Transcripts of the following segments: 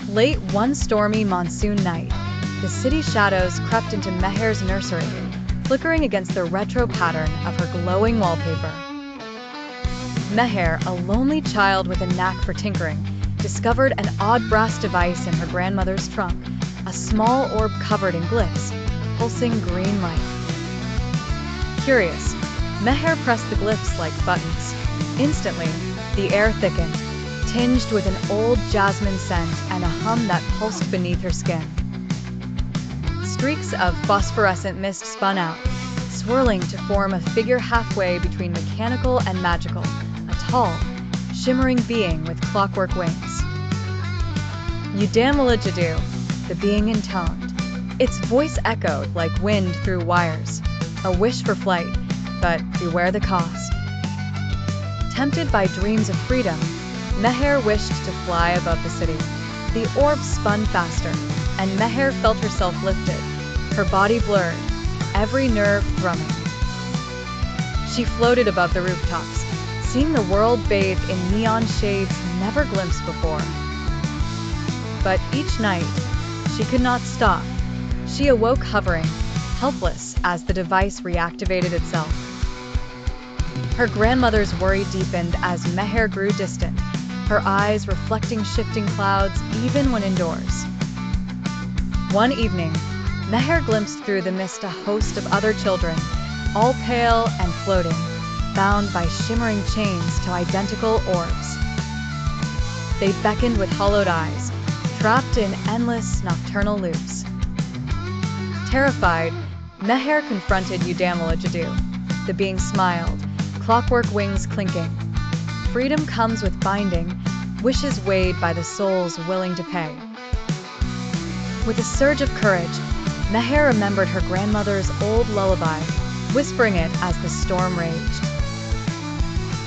Late one stormy monsoon night, the city shadows crept into Meher's nursery, flickering against the retro pattern of her glowing wallpaper. Meher, a lonely child with a knack for tinkering, discovered an odd brass device in her grandmother's trunk, a small orb covered in glyphs, pulsing green light. Curious, Meher pressed the glyphs like buttons. Instantly, the air thickened, tinged with an old jasmine scent and a hum that pulsed beneath her skin. Streaks of phosphorescent mist spun out, swirling to form a figure halfway between mechanical and magical, a tall, shimmering being with clockwork wings. Udaanwala Jadoo, the being intoned. Its voice echoed like wind through wires, a wish for flight, but beware the cost. Tempted by dreams of freedom, Meher wished to fly above the city. The orb spun faster, and Meher felt herself lifted, her body blurred, every nerve thrumming. She floated above the rooftops, seeing the world bathed in neon shades never glimpsed before. But each night, she could not stop. She awoke hovering, helpless as the device reactivated itself. Her grandmother's worry deepened as Meher grew distant, her eyes reflecting shifting clouds even when indoors. One evening, Meher glimpsed through the mist a host of other children, all pale and floating, bound by shimmering chains to identical orbs. They beckoned with hollowed eyes, trapped in endless nocturnal loops. Terrified, Meher confronted Udaanwala Jadoo. The being smiled, clockwork wings clinking. Freedom comes with binding, wishes weighed by the souls willing to pay. With a surge of courage, Meher remembered her grandmother's old lullaby, whispering it as the storm raged.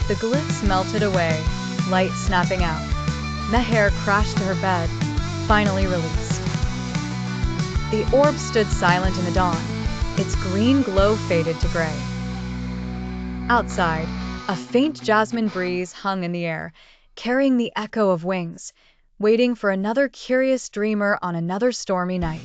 The glyphs melted away, light snapping out. Meher crashed to her bed, finally released. The orb stood silent in the dawn, its green glow faded to gray. Outside, a faint jasmine breeze hung in the air, carrying the echo of wings, waiting for another curious dreamer on another stormy night.